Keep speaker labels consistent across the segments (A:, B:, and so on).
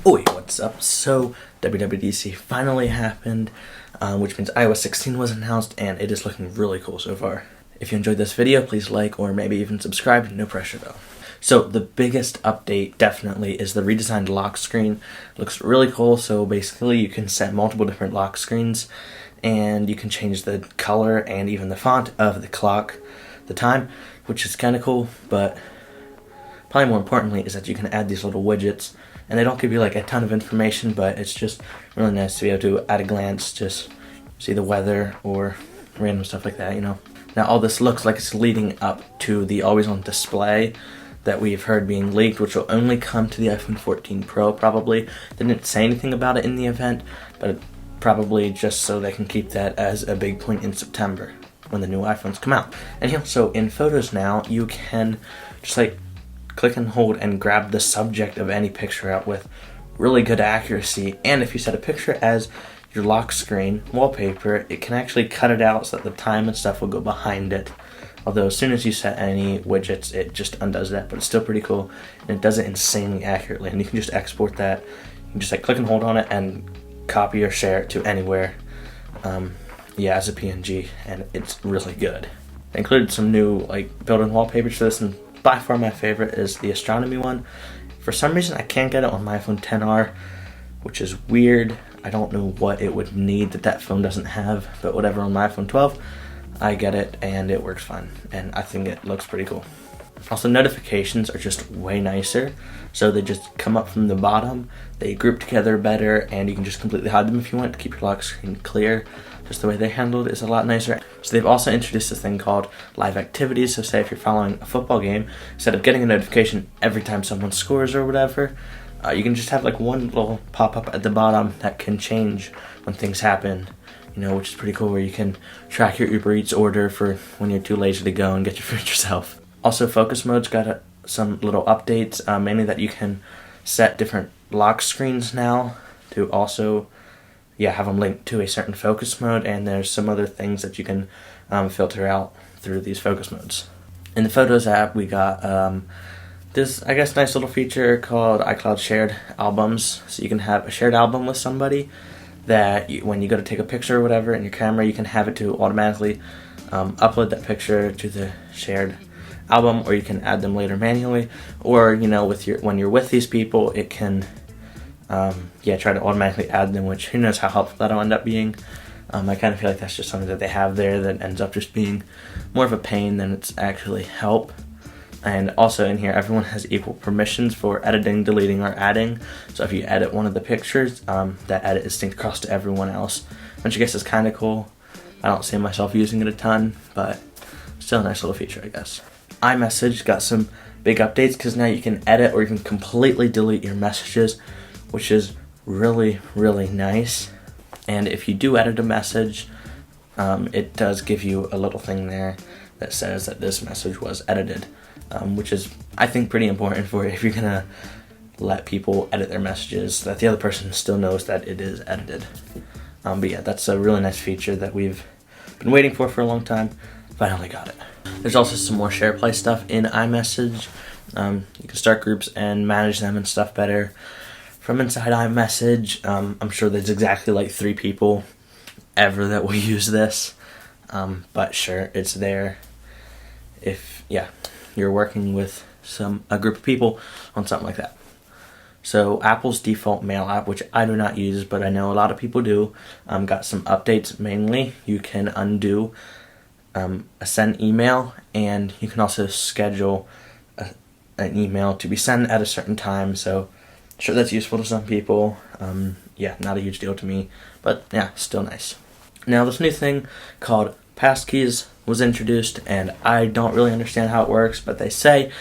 A: Oi, what's up? So, WWDC finally happened, which means iOS16 was announced, and it is looking really cool so far. If you enjoyed this video, please like or maybe even subscribe, no pressure though. So, the biggest update definitely is the redesigned lock screen. It looks really cool, so basically you can set multiple different lock screens, and you can change the color and even the font of the clock, the time, which is kind of cool, but probably more importantly is that you can add these little widgets, and they don't give you like a ton of information, but it's just really nice to be able to, at a glance, just see the weather or random stuff like that, you know. Now all this looks like it's leading up to the always-on display that we've heard being leaked, which will only come to the iPhone 14 Pro probably. They didn't say anything about it in the event, but probably just so they can keep that as a big point in September when the new iPhones come out. And yeah, so in Photos now, you can just like click and hold and grab the subject of any picture out with really good accuracy. And if you set a picture as your lock screen wallpaper, it can actually cut it out so that the time and stuff will go behind it. Although as soon as you set any widgets, it just undoes that, but it's still pretty cool, and it does it insanely accurately. And you can just export that. You can just like click and hold on it and copy or share it to anywhere. Yeah, as a PNG, and it's really good. They included some new like built-in wallpapers for this, and by far my favorite is the astronomy one. For some reason I can't get it on my iPhone XR, which is weird. I don't know what it would need that phone doesn't have, but whatever, on my iPhone 12 I get it and it works fine, and I think it looks pretty cool. Also, notifications are just way nicer, so they just come up from the bottom, they group together better, and you can just completely hide them if you want to keep your lock screen clear. Just the way they handled it is a lot nicer. So they've also introduced this thing called live activities. So say if you're following a football game, instead of getting a notification every time someone scores or whatever, you can just have like one little pop-up at the bottom that can change when things happen, you know, which is pretty cool, where you can track your Uber Eats order for when you're too lazy to go and get your food yourself. Also, focus mode's got some little updates, mainly that you can set different lock screens now to also have them linked to a certain focus mode, and there's some other things that you can filter out through these focus modes. In the Photos app, we got this, I guess, nice little feature called iCloud Shared Albums. So you can have a shared album with somebody that when you go to take a picture or whatever in your camera, you can have it to automatically upload that picture to the shared album, or you can add them later manually, or you know, when you're with these people, it can try to automatically add them, which who knows how helpful that'll end up being. I kind of feel like that's just something that they have there that ends up just being more of a pain than it's actually help. And also in here, everyone has equal permissions for editing, deleting, or adding. So if you edit one of the pictures, that edit is synced across to everyone else, which I guess is kind of cool. I don't see myself using it a ton, but still a nice little feature, I guess. iMessage got some big updates because now you can edit or even completely delete your messages, which is really, really nice. And if you do edit a message, it does give you a little thing there that says that this message was edited, which is, I think, pretty important for if you're gonna let people edit their messages, that the other person still knows that it is edited. But yeah, that's a really nice feature that we've been waiting for a long time. Finally got it. There's also some more SharePlay stuff in iMessage. You can start groups and manage them and stuff better from inside iMessage. I'm sure there's exactly like 3 people ever that will use this, but sure, it's there if you're working with a group of people on something like that. So Apple's default mail app, which I do not use, but I know a lot of people do, got some updates. Mainly, you can undo a send email, and you can also schedule an email to be sent at a certain time. So sure, that's useful to some people. Not a huge deal to me, but yeah, still nice. Now this new thing called PassKeys was introduced, and I don't really understand how it works, but they say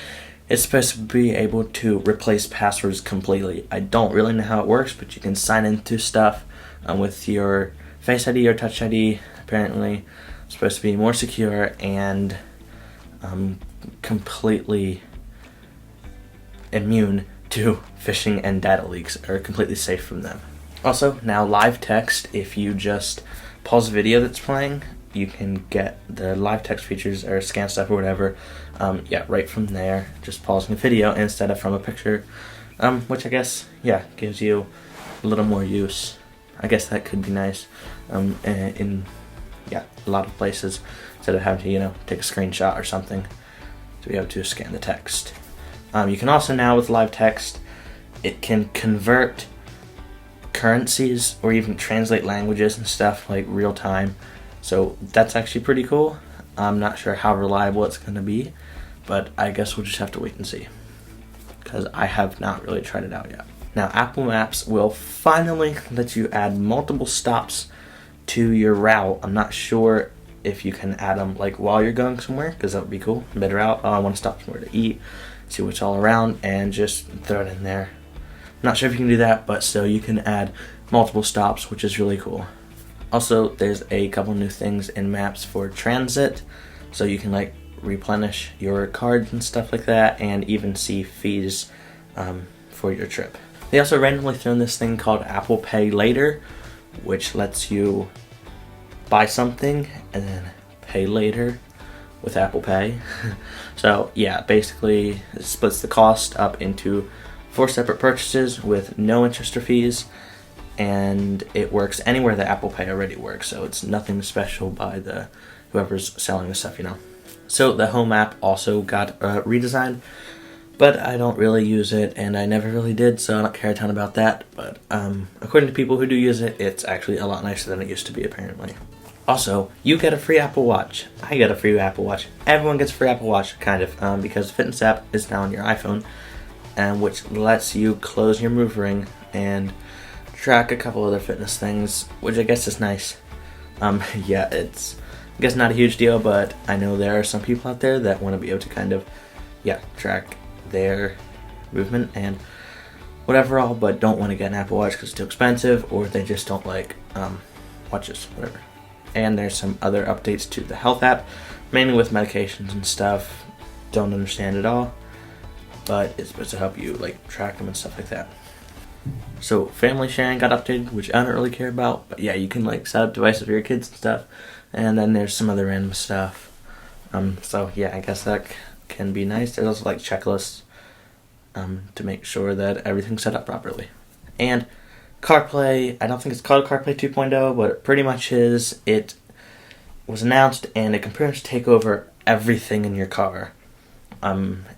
A: it's supposed to be able to replace passwords completely. I don't really know how it works, but you can sign into stuff with your Face ID or Touch ID. Apparently it's supposed to be more secure and completely immune to phishing and data leaks, or completely safe from them. Also, now live text, if you just pause a video that's playing, you can get the live text features or scan stuff or whatever, right from there, just pausing the video instead of from a picture. which I guess, yeah, gives you a little more use. I guess that could be nice in a lot of places, instead of having to, take a screenshot or something to be able to scan the text. You can also now, with live text, it can convert currencies or even translate languages and stuff like real time. So that's actually pretty cool. I'm not sure how reliable it's going to be, but I guess we'll just have to wait and see, because I have not really tried it out yet. Now, Apple Maps will finally let you add multiple stops to your route. I'm not sure if you can add them like while you're going somewhere, because that would be cool. Better route. Oh, I want to stop somewhere to eat, see what's all around, and just throw it in there. I'm not sure if you can do that, but still, you can add multiple stops, which is really cool. Also, there's a couple new things in Maps for transit, so you can like replenish your cards and stuff like that, and even see fees for your trip. They also randomly thrown this thing called Apple Pay Later, which lets you buy something and then pay later with Apple Pay. So yeah, basically it splits the cost up into 4 separate purchases with no interest or fees, and it works anywhere that Apple Pay already works, so it's nothing special by the whoever's selling the stuff, So the home app also got redesigned, but I don't really use it, and I never really did, so I don't care a ton about that. But according to people who do use it, it's actually a lot nicer than it used to be, apparently. Also, you get a free Apple Watch. I get a free Apple Watch. Everyone gets a free Apple Watch, kind of, because the fitness app is now on your iPhone, which lets you close your move ring and track a couple other fitness things, which I guess is nice. Yeah, it's, I guess, not a huge deal, but I know there are some people out there that want to be able to kind of, track their movement and whatever all, but don't want to get an Apple Watch because it's too expensive, or they just don't like watches, whatever. And there's some other updates to the health app, mainly with medications and stuff. Don't understand it all, but it's supposed to help you like track them and stuff like that. So family sharing got updated, which I don't really care about, but yeah, you can like set up devices for your kids and stuff. And then there's some other random stuff. So yeah, I guess that can be nice. There's also like checklists to make sure that everything's set up properly. And CarPlay, I don't think it's called CarPlay 2.0, but it pretty much is. It was announced, and it can pretty much take over everything in your car,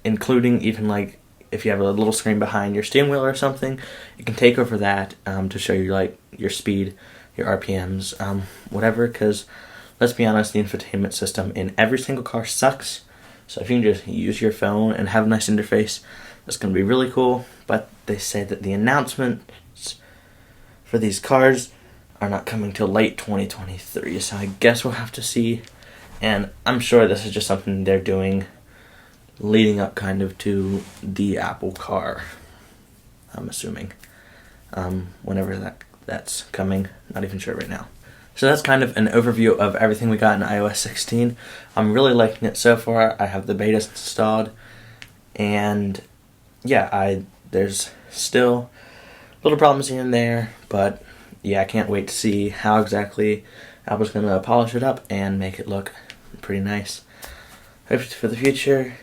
A: including even like if you have a little screen behind your steering wheel or something, it can take over that to show you like your speed, your RPMs, whatever. Because let's be honest, the infotainment system in every single car sucks. So if you can just use your phone and have a nice interface, that's going to be really cool. But they say that the announcements for these cars are not coming till late 2023. So I guess we'll have to see. And I'm sure this is just something they're doing leading up kind of to the Apple car, I'm assuming. Whenever that's coming. Not even sure right now. So that's kind of an overview of everything we got in iOS 16. I'm really liking it so far. I have the betas installed, and yeah, there's still little problems here and there, but yeah, I can't wait to see how exactly Apple's going to polish it up and make it look pretty nice. Hopefully for the future,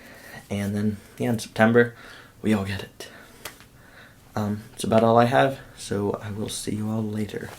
A: and then yeah, in September we all get it. That's about all I have, so I will see you all later.